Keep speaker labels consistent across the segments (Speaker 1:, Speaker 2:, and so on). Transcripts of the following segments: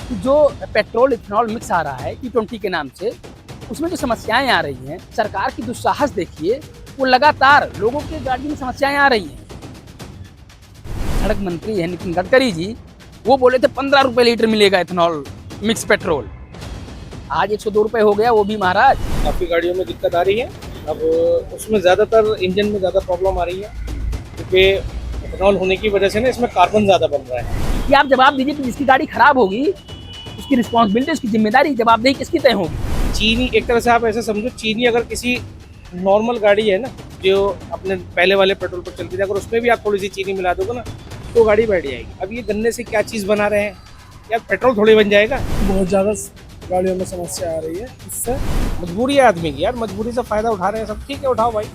Speaker 1: कि जो petrol ethanol mix आ रहा है E20 के नाम से, उसमें जो समस्याएं आ रही हैं, सरकार की दुस्साहस देखिए, वो लगातार लोगों की गाड़ी में समस्याएं आ रही हैं। सड़क मंत्री है नितिन गडकरी जी, वो बोले थे 15 रुपए लीटर मिलेगा इथेनॉल मिक्स पेट्रोल, आज 102 रुपए हो गया, वो भी महाराज।
Speaker 2: काफ़ी गाड़ियों में दिक्कत आ रही है। अब उसमें ज़्यादातर इंजन में ज़्यादा प्रॉब्लम आ रही है, क्योंकि इथेनॉल होने की वजह से ना इसमें कार्बन ज़्यादा बन रहा है।
Speaker 1: कि आप जवाब दीजिए कि जिसकी गाड़ी खराब होगी, उसकी रिस्पॉन्सिबिलिटी, उसकी जिम्मेदारी, जवाबदेही किसकी तय होगी?
Speaker 2: चीनी, एक तरह से आप ऐसे समझो, चीनी अगर किसी नॉर्मल गाड़ी है ना, जो अपने पहले वाले पेट्रोल पर चलती थी, अगर उसमें भी आप थोड़ी सी चीनी मिला दोगे ना, तो गाड़ी बैठ जाएगी। अब ये गन्ने से क्या चीज़ बना रहे हैं यार, पेट्रोल थोड़ी बन जाएगा।
Speaker 3: बहुत ज़्यादा गाड़ियों में समस्या आ रही है इससे।
Speaker 2: मजबूरी है आदमी की यार, मजबूरी से फ़ायदा उठा रहे हैं सब। ठीक है, उठाओ भाई।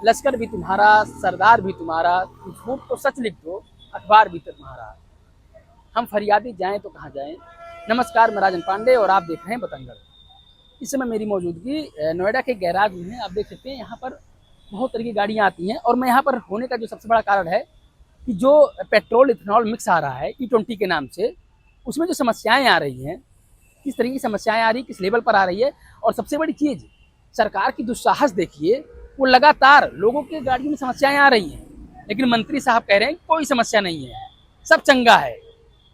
Speaker 1: लश्कर भी तुम्हारा, सरदार भी तुम्हारा, तुम झूठ तो सच लिख दो, अखबार भी तुम्हारा, हम फरियादी जाएं तो कहाँ जाएं। नमस्कार, मैं राजन पांडे और आप देख रहे हैं बतंगड़। इस समय मेरी मौजूदगी नोएडा के गैराज में है। आप देख सकते हैं यहाँ पर बहुत तरह की गाड़ियाँ आती हैं, और मैं यहाँ पर होने का जो सबसे बड़ा कारण है कि जो पेट्रोल इथेनॉल मिक्स आ रहा है E20 के नाम से, उसमें जो समस्याएं आ रही हैं, किस तरह की समस्याएं आ रही, किस लेवल पर आ रही है, और सबसे बड़ी चीज़ सरकार की दुस्साहस देखिए, वो लगातार लोगों की गाड़ियों में समस्याएं आ रही हैं, लेकिन मंत्री साहब कह रहे हैं कोई समस्या नहीं है, सब चंगा है,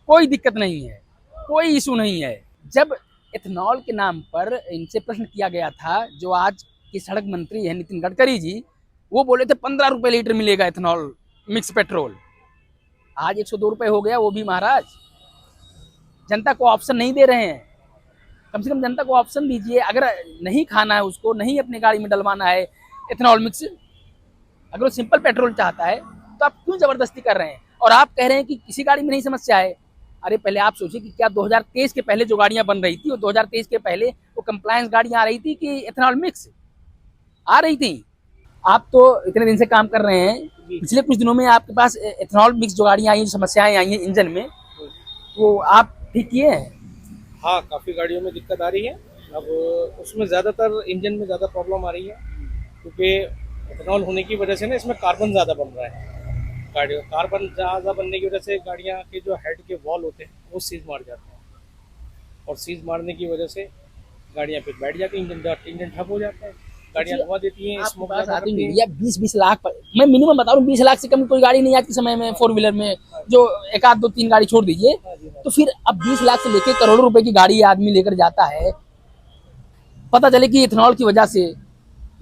Speaker 1: कोई दिक्कत नहीं है, कोई इशू नहीं है। जब इथेनॉल के नाम पर इनसे प्रश्न किया गया था, जो आज की सड़क मंत्री है नितिन गडकरी जी, वो बोले थे 15 रुपए लीटर मिलेगा इथेनॉल मिक्स पेट्रोल, आज 102 रुपए हो गया, वो भी महाराज। जनता को ऑप्शन नहीं दे रहे हैं, कम से कम जनता को ऑप्शन दीजिए। अगर नहीं खाना है उसको, नहीं अपनी गाड़ी में डलवाना है इथेनॉल मिक्स, अगर वो सिंपल पेट्रोल चाहता है, तो आप क्यों जबरदस्ती कर रहे हैं? और आप कह रहे हैं कि किसी गाड़ी में नहीं समस्या है। अरे पहले आप सोचिए कि क्या 2023 के पहले जो गाड़ियां बन रही थी, वो 2023 के पहले वो कंप्लायंस गाड़ियां आ रही थी कि इथेनॉल मिक्स आ रही थी? आप तो इतने दिन से काम कर रहे हैं, पिछले कुछ दिनों में आपके पास इथेनॉल मिक्स जो गाड़ियां आई हैं, जो समस्याएं आई हैं इंजन में, वो आप ठीक किए हैं?
Speaker 2: हाँ, काफ़ी गाड़ियों में दिक्कत आ रही है। अब उसमें ज़्यादातर इंजन में ज़्यादा प्रॉब्लम आ रही है, क्योंकि इथेनॉल होने की वजह से ना इसमें कार्बन ज़्यादा बन रहा है। गाड़ियों कार्बन ज़्यादा बनने की वजह से गाड़ियाँ के जो हेड के वॉल होते हैं वो सीज मार जाते हैं, और सीज मारने की वजह से गाड़ियाँ फिर बैठ जाती हैं, इंजन ठप हो जाता है, गाड़ियाँ धुआं देती हैं, स्मोक ज़्यादा करती हैं।
Speaker 1: 20-20 लाख पर, मैं मिनिमम बता रहा हूँ, 20 लाख से कम कोई गाड़ी नहीं आज के समय में फोर व्हीलर में, जो एक आध दो तीन गाड़ी छोड़ दीजिए, तो फिर अब 20 लाख से लेके करोड़ों रुपए की गाड़ी आदमी लेकर जाता है, पता चले कि इथेनॉल की वजह से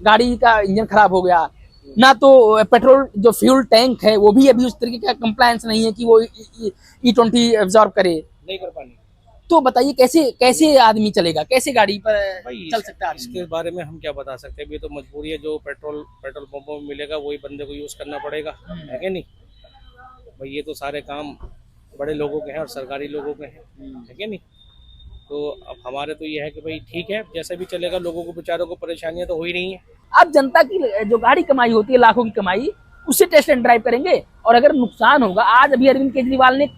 Speaker 1: गाड़ी का इंजन खराब हो गया, ना तो पेट्रोल जो फ्यूल टैंक है वो भी अभी उस तरीके का कंप्लायंस नहीं है कि वो E20 एब्जॉर्ब करे,
Speaker 2: नहीं कर पानी।
Speaker 1: तो बताइए कैसे कैसे आदमी चलेगा, कैसे गाड़ी पर
Speaker 2: भाई
Speaker 1: चल सकता है?
Speaker 2: इसके बारे में हम क्या बता सकते हैं, ये तो मजबूरी है, जो पेट्रोल पंपों में मिलेगा वही बंदे को यूज़ करना पड़ेगा, है कि नहीं भाई। ये तो सारे काम बड़े लोगों के हैं और सरकारी लोगों के हैं, है कि नहीं। तो अब हमारे तो ये है कि भाई ठीक है, जैसे भी चलेगा, लोगों को बेचारों को परेशानियां तो हो ही रही हैं।
Speaker 1: अब जनता की जो गाड़ी कमाई होती है, लाखों की कमाई, उससे टेस्ट एंड ड्राइव करेंगे, और अगर नुकसान होगा, आज अभी अरविंद केजरीवाल ने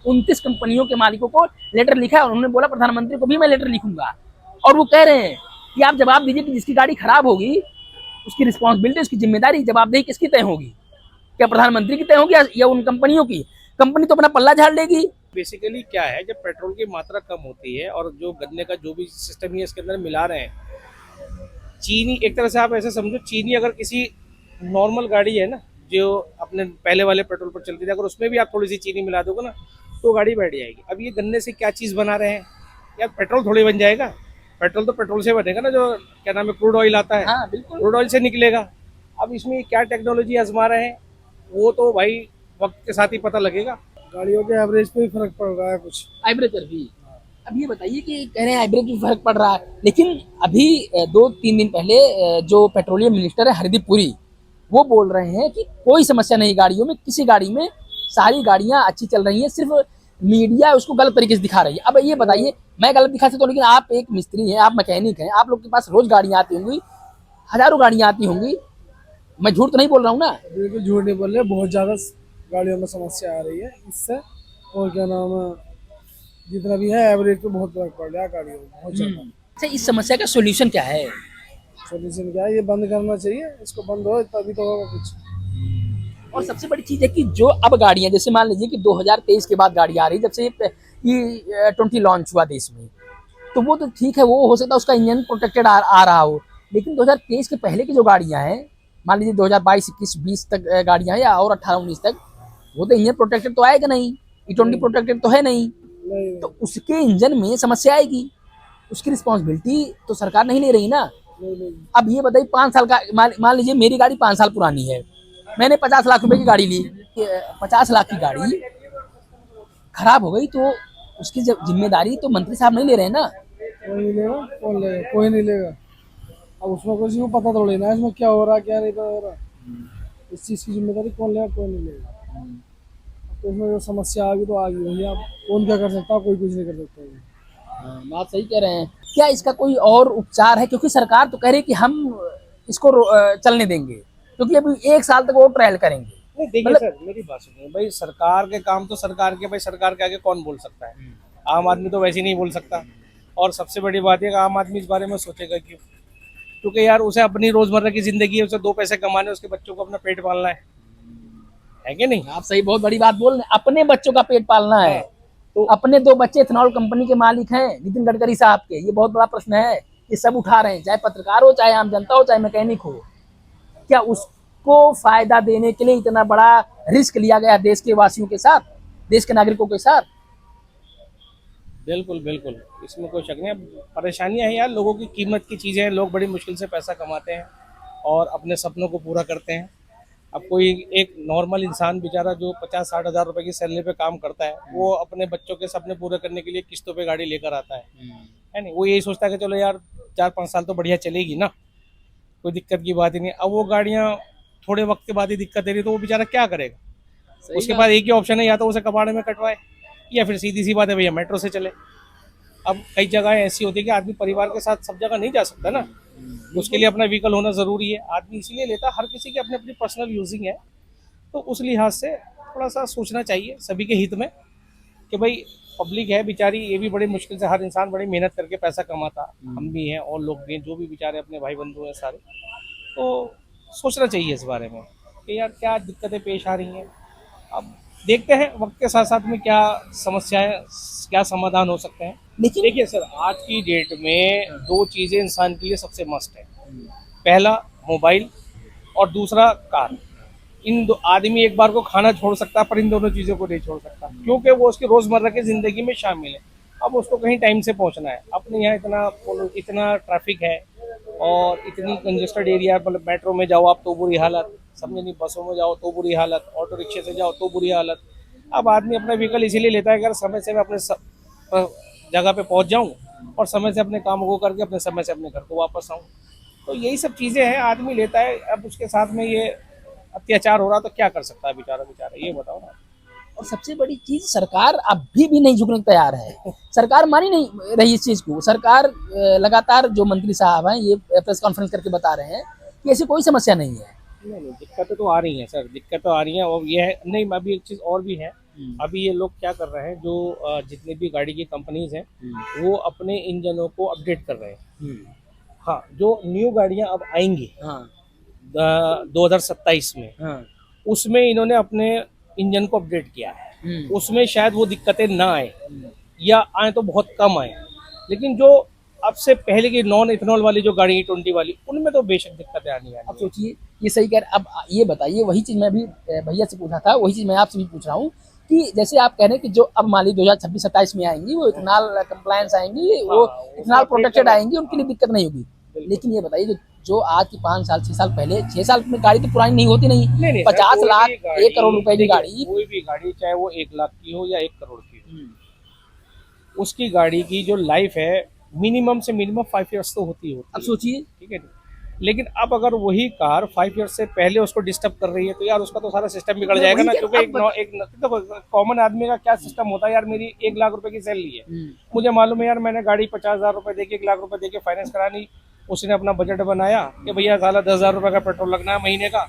Speaker 1: 29 कंपनियों के मालिकों को लेटर लिखा है, और उन्होंने बोला प्रधानमंत्री को भी मैं लेटर लिखूंगा, और वो कह रहे हैं कि आप जवाब दीजिए कि जिसकी गाड़ी खराब होगी, उसकी रिस्पॉन्सिबिलिटी, उसकी जिम्मेदारी, जवाबदेही किसकी तय होगी? क्या प्रधानमंत्री की तय होगी या उन कंपनियों की? कंपनी तो अपना पल्ला झाड़ लेगी।
Speaker 2: बेसिकली क्या है, जब पेट्रोल की मात्रा कम होती है और जो गन्ने का जो भी सिस्टम है इसके अंदर मिला रहे हैं, चीनी, एक तरह से आप ऐसे समझो, चीनी अगर किसी नॉर्मल गाड़ी है ना, जो अपने पहले वाले पेट्रोल पर चलती थी, अगर उसमें भी आप थोड़ी सी चीनी मिला दोगे ना, तो गाड़ी बैठ जाएगी। अब ये गन्ने से क्या चीज़ बना रहे हैं यार, पेट्रोल थोड़ी बन जाएगा। पेट्रोल तो पेट्रोल से बनेगा ना, जो क्या नाम है, क्रूड ऑयल आता है,
Speaker 1: हाँ बिल्कुल,
Speaker 2: क्रूड ऑयल से निकलेगा। अब इसमें क्या टेक्नोलॉजी आजमा रहे हैं, वो तो भाई वक्त के साथ ही पता लगेगा।
Speaker 3: गाड़ियों के एवरेज पे भी फर्क पड़ रहा है कुछ।
Speaker 1: एवरेज भी। अब ये बताइए कि कह रहे हैं एवरेज में फर्क पड़ रहा है, लेकिन अभी 2-3 दिन पहले जो पेट्रोलियम मिनिस्टर है हरदीप पुरी, वो बोल रहे हैं कि कोई समस्या नहीं गाड़ियों में, किसी गाड़ी में, सारी गाड़ियां अच्छी चल रही हैं, सिर्फ मीडिया उसको गलत तरीके से दिखा रही है। अब ये बताइए, मैं गलत दिखा सकता हूँ, लेकिन आप एक मिस्त्री हैं, आप मैकेनिक हैं, आप लोग के पास रोज गाड़ियां आती होंगी, हजारों गाड़ियां आती होंगी, मैं झूठ तो नहीं बोल रहा हूँ ना?
Speaker 3: बिल्कुल झूठ नहीं बोल रहे, बहुत ज़्यादा गाड़ियों में समस्या आ रही है इससे। और क्या नाम है, जितना भी है एवरेज पे बहुत फर्क पड़ रहा है गाड़ियों में, बहुत ज़्यादा।
Speaker 1: अच्छा, इस समस्या का सोल्यूशन क्या है?
Speaker 3: सोल्यूशन क्या है, ये बंद करना चाहिए, इसको बंद हो तभी तो होगा कुछ।
Speaker 1: और सबसे बड़ी चीज है कि जो अब गाड़ियां, जैसे मान लीजिए कि 2023 के बाद गाड़ी आ रही, जब से ये 20 लॉन्च हुआ देश में, तो वो तो ठीक है, वो हो सकता है उसका इंजन प्रोटेक्टेड आ रहा हो, लेकिन 2023 के पहले की जो गाड़ियां हैं, मान लीजिए 2022, 21, 20 तक गाड़ियां हैं, या और 18, 19 तक, वो तो इंजन प्रोटेक्टेड तो आएगा नहीं, E20 प्रोटेक्टेड तो है नहीं,
Speaker 3: नहीं
Speaker 1: तो उसके इंजन में समस्या आएगी, उसकी रिस्पॉन्सिबिलिटी तो सरकार नहीं ले रही ना।
Speaker 3: नहीं नहीं
Speaker 1: अब ये बताइए, 5 साल का मान लीजिए मेरी गाड़ी 5 साल पुरानी है, मैंने 50 लाख रुपए की गाड़ी ली, 50 लाख की गाड़ी खराब हो गई तो उसकी जिम्मेदारी तो मंत्री साहब नहीं ले रहे हैं ना।
Speaker 3: कोई नहीं लेगा, कौन लेगा? कोई नहीं लेगा। अब उसमें किसी को पता थोड़ी ना है इसमें क्या हो रहा है क्या नहीं हो रहा। इस चीज़ की जिम्मेदारी कौन लेगा? कोई नहीं लेगा। तो इसमें जो समस्या आ गई तो आ गई भैया, अब कौन क्या कर सकता है? कोई कुछ नहीं कर सकता है।
Speaker 1: बात सही कह रहे हैं। क्या इसका कोई और उपचार है, क्योंकि सरकार तो कह रही है कि हम इसको चलने देंगे, क्योंकि अभी 1 साल तक वो ट्रायल करेंगे।
Speaker 2: नहीं देखिए
Speaker 1: मतलब-
Speaker 2: सर, मेरी बात सुनिए भाई, सरकार के काम तो सरकार के, भाई सरकार के आगे कौन बोल सकता है? आम आदमी तो वैसे ही नहीं बोल सकता। और सबसे बड़ी बात है कि आम आदमी इस बारे में सोचेगा क्यों? क्योंकि यार उसे अपनी रोजमर्रा की जिंदगी है, उसे 2 पैसे कमाने, उसके बच्चों को अपना पेट पालना है कि नहीं?
Speaker 1: आप सही, बहुत बड़ी बात बोल रहे हैं, अपने बच्चों का पेट पालना है।
Speaker 2: तो
Speaker 1: अपने 2 बच्चे इथेनॉल कंपनी के मालिक हैं, नितिन गडकरी साहब के, ये बहुत बड़ा प्रश्न है, ये सब उठा रहे हैं, चाहे पत्रकार हो, चाहे आम जनता हो, चाहे मैकेनिक हो। क्या उसको फायदा देने के लिए इतना बड़ा रिस्क लिया गया देश के वासियों के साथ, देश के नागरिकों के साथ?
Speaker 2: बिल्कुल बिल्कुल, इसमें कोई शक नहीं। अब परेशानियां हैं यार, लोगों की कीमत की चीज़ें हैं, लोग बड़ी मुश्किल से पैसा कमाते हैं और अपने सपनों को पूरा करते हैं। अब कोई एक नॉर्मल इंसान बेचारा जो 50-60 हज़ार रुपए की सैलरी पे काम करता है, वो अपने बच्चों के सपने पूरे करने के लिए किस्तों पे गाड़ी लेकर आता है नहीं? वो यही सोचता है कि चलो यार 4-5 साल तो बढ़िया चलेगी ना, कोई दिक्कत की बात ही नहीं। अब वो गाड़ियाँ थोड़े वक्त के बाद ही दिक्कत दे रही, तो वो बेचारा क्या करेगा? उसके पास एक ही ऑप्शन है, या तो उसे कबाड़ में कटवाए, या फिर सीधी सी बात है भैया मेट्रो से चले। अब कई जगह ऐसी होती है कि आदमी परिवार के साथ सब जगह नहीं जा सकता ना, उसके लिए अपना व्हीकल होना ज़रूरी है। आदमी इसीलिए लेता है, हर किसी की अपनी अपनी पर्सनल यूजिंग है, तो उस लिहाज से थोड़ा सा सोचना चाहिए सभी के हित में कि भाई पब्लिक है बेचारी, ये भी बड़ी मुश्किल से, हर इंसान बड़ी मेहनत करके पैसा कमाता, हम भी हैं और लोग भी हैं, जो भी बेचारे अपने भाई बंधु हैं सारे, तो सोचना चाहिए इस बारे में कि यार क्या दिक्कतें पेश आ रही हैं। अब देखते हैं वक्त के साथ साथ में क्या समस्याएं, क्या समाधान हो सकते हैं।
Speaker 1: लेकिन
Speaker 2: देखिए सर, आज की डेट में 2 चीज़ें इंसान के लिए सबसे मस्ट है, पहला मोबाइल और दूसरा कार। इन दो, आदमी एक बार को खाना छोड़ सकता है पर इन दोनों चीज़ों को नहीं छोड़ सकता, क्योंकि वो उसकी रोज़मर्रा की ज़िंदगी में शामिल है। अब उसको कहीं टाइम से पहुंचना है, अपने यहाँ इतना ट्रैफिक है और इतनी कंजेस्टेड एरिया, मतलब मेट्रो में जाओ आप तो बुरी हालत, समझे नहीं, बसों में जाओ तो बुरी हालत, ऑटो रिक्शे से जाओ तो बुरी हालत। अब आदमी अपना व्हीकल इसीलिए लेता है कि अगर समय से मैं अपने जगह पे पहुंच जाऊं और समय से अपने कामों को करके अपने समय से अपने घर को वापस आऊं। तो यही सब चीज़ें हैं, आदमी लेता है। अब उसके साथ में ये अत्याचार हो रहा तो क्या कर सकता है बेचारा, ये बताओ ना।
Speaker 1: और सबसे बड़ी चीज, सरकार अभी भी नहीं झुकने को तैयार है, सरकार मानी नहीं रही इस चीज को। सरकार लगातार, जो मंत्री साहब हैं ये प्रेस कॉन्फ्रेंस करके बता रहे हैं कि ऐसी कोई समस्या नहीं है।
Speaker 2: नहीं, दिक्कतें तो आ रही हैं सर, दिक्कत तो आ रही हैं। और ये है नहीं, अभी एक चीज़ और भी है, अभी ये लोग क्या कर रहे हैं, जो जितनी भी गाड़ी की कंपनीज हैं वो अपने इंजनों को अपडेट कर रहे हैं। हाँ, जो न्यू गाड़ियाँ अब आएंगी
Speaker 1: हाँ
Speaker 2: 2027 में,
Speaker 1: हाँ
Speaker 2: उसमें इन्होंने अपने इंजन को अपडेट किया है। उसमें शायद वो दिक्कतें ना आए, या आए तो बहुत कम आए। लेकिन जो अब से पहले की नॉन इथेनॉल वाली जो गाड़ी E20 वाली, उनमें तो बेशक दिक्कतें आनी
Speaker 1: अब
Speaker 2: आनी।
Speaker 1: सोचिए, ये सही कह रहे। अब ये बताइए, वही चीज मैं भी भैया से पूछा था, वही चीज मैं आपसे भी पूछ रहा हूँ कि जैसे आप कह रहे हैं कि जो अब मान लीजिए 2026-27 में आएंगी, वो इथेनॉल कंप्लायंस आएंगी, वो इथेनॉल प्रोटेक्टेड आएंगी, उनके लिए दिक्कत नहीं होगी। लेकिन ये बताइए, जो आज की 5 साल 6 साल पहले, 6 साल में गाड़ी तो पुरानी नहीं होती, नहीं
Speaker 2: नहीं,
Speaker 1: 50 लाख 1 करोड़ रुपए की
Speaker 2: देखिए,
Speaker 1: गाड़ी,
Speaker 2: कोई भी गाड़ी चाहे वो 1 लाख की हो या 1 करोड़ की हो, उसकी गाड़ी की जो लाइफ है मिनिमम से मिनिमम 5 इयर्स तो होती
Speaker 1: अब
Speaker 2: है।
Speaker 1: सोचिए,
Speaker 2: ठीक है, लेकिन अब अगर वही कार 5 इयर्स से पहले उसको डिस्टर्ब कर रही है तो यार उसका तो सारा सिस्टम बिगड़
Speaker 1: मैं
Speaker 2: जाएगा
Speaker 1: वही
Speaker 2: ना।
Speaker 1: कह-
Speaker 2: क्योंकि देखो कॉमन आदमी का क्या सिस्टम होता है यार, मेरी 1 लाख रुपए की सैलरी है, मुझे मालूम है यार मैंने गाड़ी 50,000 रुपए देके 1 लाख रुपए देके फाइनेंस करानी, उसने अपना बजट बनाया कि भैया साला 10,000 रुपये का पेट्रोल लगना है महीने का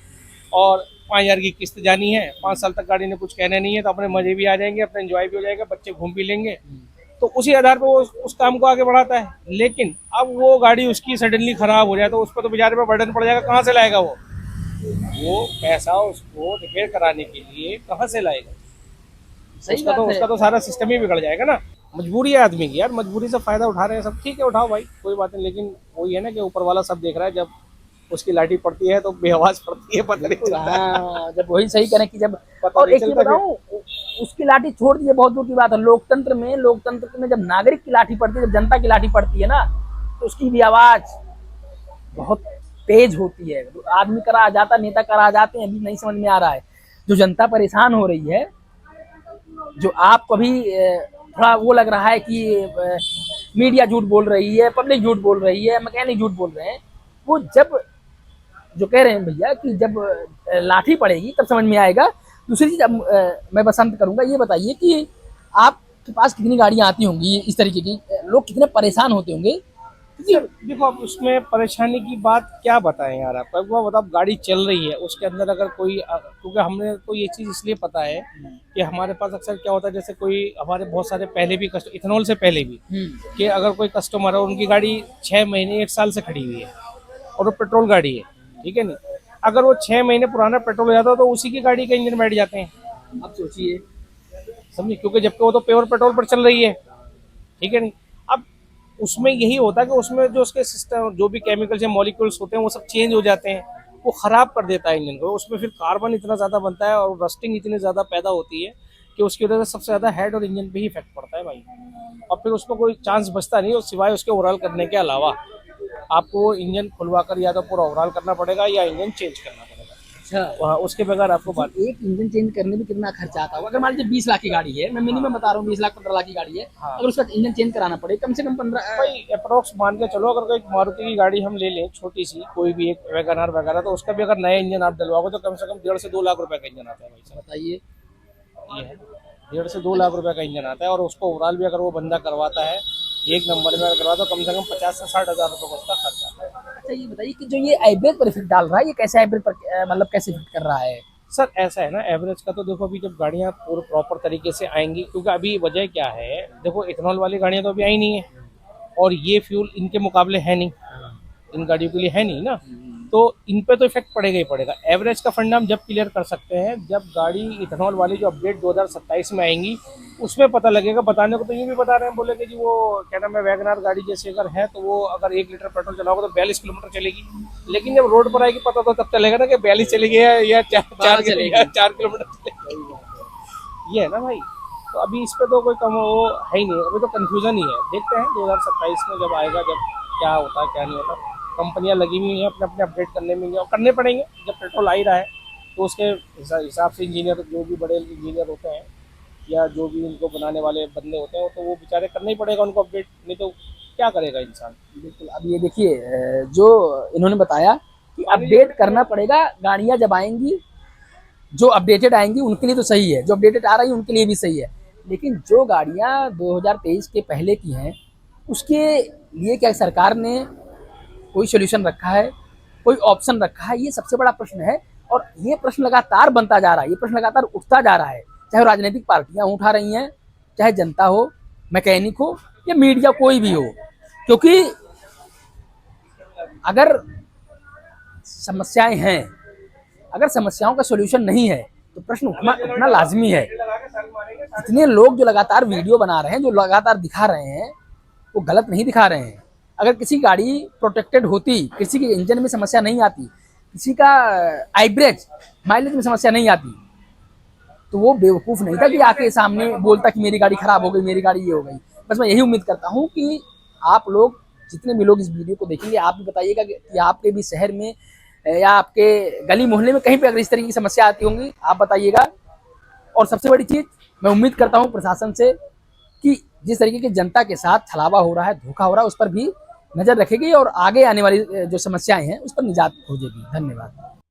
Speaker 2: और 5,000 की किस्त जानी है, 5 साल तक गाड़ी ने कुछ कहना नहीं है, तो अपने मजे भी आ जाएंगे, अपने एंजॉय भी हो जाएगा, बच्चे घूम भी लेंगे, तो उसी आधार पर वो उस काम को आगे बढ़ाता है। लेकिन अब वो गाड़ी उसकी सडनली खराब हो जाए तो उस पर तो बेचारे पे बर्डन पड़ जाएगा, कहाँ से लाएगा वो? वो पैसा उसको रिपेयर कराने के लिए कहाँ से लाएगा?
Speaker 1: सही बात है।
Speaker 2: उसका तो सारा सिस्टम ही बिगड़ जाएगा ना। मजबूरी है आदमी की यार, मजबूरी से फायदा उठा रहे हैं सब, ठीक है उठाओ भाई, कोई बात नहीं, लेकिन वही है ना कि ऊपर वाला सब देख रहा है, जब उसकी लाठी पड़ती है तो बेआवाज पड़ती है, पता नहीं चलता।
Speaker 1: हाँ, जब वही सही करें कि जब
Speaker 2: पता
Speaker 1: और
Speaker 2: नहीं
Speaker 1: एक चीज
Speaker 2: चलता
Speaker 1: बताऊं, उसकी लाठी छोड़ दीजिए, बहुत दूर की बात है, लोकतंत्र में जब नागरिक की लाठी पड़ती है, जब जनता की लाठी पड़ती है ना, तो उसकी भी आवाज बहुत तेज होती है। आदमी करा जाता, नेता करा जाते हैं, अभी नहीं समझ में आ रहा है। जो जनता परेशान हो रही है, जो आपको अभी थोड़ा वो लग रहा है कि मीडिया झूठ बोल रही है, पब्लिक झूठ बोल रही है, मैकेनिक झूठ बोल रहे हैं, वो जब जो कह रहे हैं भैया कि जब लाठी पड़ेगी तब समझ में आएगा। दूसरी चीज, अब मैं बसंत करूंगा, ये बताइए कि आपके पास कितनी गाड़ियां आती होंगी इस तरीके की, लोग कितने परेशान होते होंगे?
Speaker 2: सर देखो, अब उसमें परेशानी की बात क्या बताएं यार आपको, एक बार बताओ, गाड़ी चल रही है उसके अंदर अगर कोई क्योंकि हमने को ये चीज़ इसलिए पता है कि हमारे पास अक्सर क्या होता है, जैसे कोई हमारे बहुत सारे पहले भी इथेनॉल से पहले भी कि अगर कोई कस्टमर है, उनकी गाड़ी 6 महीने 1 साल से खड़ी हुई है और वो पेट्रोल गाड़ी है, ठीक है नहीं, अगर वो 6 महीने पुराना पेट्रोल हो जाता है तो उसी की गाड़ी के इंजन बैठ जाते हैं।
Speaker 1: आप सोचिए,
Speaker 2: समझिए, क्योंकि जबकि वो तो प्योर पेट्रोल पर चल रही है, ठीक है नहीं। अब उसमें यही होता है कि उसमें जो उसके सिस्टम, जो भी केमिकल्स या मॉलिक्यूल्स होते हैं वो सब चेंज हो जाते हैं, वो खराब कर देता है इंजन को, उसमें फिर कार्बन इतना ज़्यादा बनता है और रस्टिंग इतनी ज़्यादा पैदा होती है कि उसकी वजह से सबसे ज़्यादा हेड और इंजन पे ही इफेक्ट पड़ता है भाई। और फिर उसमें कोई चांस बचता नहीं और सिवाय उसके ओवरऑल करने के अलावा आपको इंजन खुलवा कर या तो पूरा ओवरऑल करना पड़ेगा या इंजन चेंज करना पड़ेगा।
Speaker 1: अच्छा,
Speaker 2: वहाँ उसके बगैर आपको बात
Speaker 1: एक इंजन चेंज करने में कितना खर्चा आता होगा? अगर मान लीजिए 20 लाख की गाड़ी है, मैं मिनिमम बता रहा हूँ, 20 लाख 15 लाख की गाड़ी है,
Speaker 2: हाँ।
Speaker 1: अगर उसका इंजन चेंज कराना पड़े कम से कम 15
Speaker 2: भाई अप्रोक्स मान के चलो, अगर कोई मारुति की गाड़ी हम ले लें छोटी सी, कोई भी एक वैगन आर वगैरह, तो उसका भी अगर नया इंजन आप डलवाओगे तो कम से कम 1.5 से 2 लाख रुपए का इंजन आता है भाई साहब।
Speaker 1: बताइए।
Speaker 2: ये है, 1.5 से 2 लाख रुपए का इंजन आता है और उसको ओवरऑल भी अगर वो बंदा करवाता है एक नंबर में करवाता तो कम से कम 50 से 60 हजार रुपए का उसका खर्च आता है।
Speaker 1: अच्छा, ये बताइए कि जो ये एवरेज पर इफेक्ट डाल रहा है, ये कैसे एवरेज पर मतलब कैसे इफेक्ट कर रहा है?
Speaker 2: सर ऐसा है ना, एवरेज का तो देखो, अभी जब गाड़ियाँ पूरे प्रॉपर तरीके से आएंगी, क्योंकि अभी वजह क्या है, देखो इथेनॉल वाली गाड़ियाँ तो अभी आई नहीं है और ये फ्यूल इनके मुकाबले है नहीं, इन गाड़ियों के लिए है नहीं ना, तो इन पे तो इफेक्ट पड़ेगा ही पड़ेगा। एवरेज का फंडा हम जब क्लियर कर सकते हैं जब गाड़ी इथेनॉल वाली जो अपडेट 2027 में आएंगी उसमें पता लगेगा। बताने को तो यूँ भी बता रहे हैं, बोले कि जी वो क्या नाम है, वैगन आर गाड़ी जैसे अगर है तो वो अगर 1 लीटर पेट्रोल चलाओगे तो 42 किलोमीटर चलेगी, लेकिन जब रोड पर आएगी पता तो तब चलेगा ना कि 42 चलेगी या 4 किलोमीटर चलेगी। ये है ना भाई, तो अभी इस पे तो कोई कम वो है ही नहीं, अभी तो कंफ्यूजन ही है। देखते हैं 2027 में जब आएगा, जब क्या होता है क्या नहीं होता। कंपनियां लगी हुई हैं अपने अपने अपडेट करने में और करने पड़ेंगे, जब पेट्रोल आ ही रहा है तो उसके हिसाब से इंजीनियर, जो भी बड़े इंजीनियर होते हैं या जो भी इनको बनाने वाले बंदे होते हैं, तो वो बेचारे करना ही पड़ेगा उनको अपडेट, नहीं तो क्या करेगा इंसान।
Speaker 1: बिल्कुल। अब ये देखिए, जो इन्होंने बताया कि अपडेट करना पड़ेगा, गाड़ियां जब आएंगी जो अपडेटेड आएंगी उनके लिए तो सही है, जो अपडेटेड आ रही है उनके लिए भी सही है, लेकिन जो गाड़ियां 2023 के पहले की हैं उसके लिए क्या सरकार ने कोई सोल्यूशन रखा है, कोई ऑप्शन रखा है? ये सबसे बड़ा प्रश्न है और ये प्रश्न लगातार बनता जा रहा है, ये प्रश्न लगातार उठता जा रहा है, चाहे राजनीतिक पार्टियां उठा रही हैं, चाहे जनता हो, मैकेनिक हो या मीडिया, कोई भी हो, क्योंकि अगर समस्याएं हैं, अगर समस्याओं का सोल्यूशन नहीं है तो प्रश्न उठना लाजमी है। इतने लोग जो लगातार वीडियो बना रहे हैं, जो लगातार दिखा रहे हैं, वो गलत नहीं दिखा रहे हैं। अगर किसी गाड़ी प्रोटेक्टेड होती, किसी के इंजन में समस्या नहीं आती, किसी का एवरेज माइलेज में समस्या नहीं आती, तो वो बेवकूफ़ नहीं था कि आके सामने बोलता कि मेरी गाड़ी खराब हो गई, मेरी गाड़ी ये हो गई। बस मैं यही उम्मीद करता हूँ कि आप लोग, जितने भी लोग इस वीडियो को देखेंगे, आप भी बताइएगा कि आपके भी शहर में या आपके गली मोहल्ले में कहीं पे अगर इस तरीके की समस्या आती होंगी, आप बताइएगा। और सबसे बड़ी चीज़ मैं उम्मीद करता हूँ प्रशासन से कि जिस तरीके की जनता के साथ छलावा हो रहा है, धोखा हो रहा है, उस पर भी नज़र रखेगी और आगे आने वाली जो समस्याएं हैं उस पर निजात खोजेगी। धन्यवाद।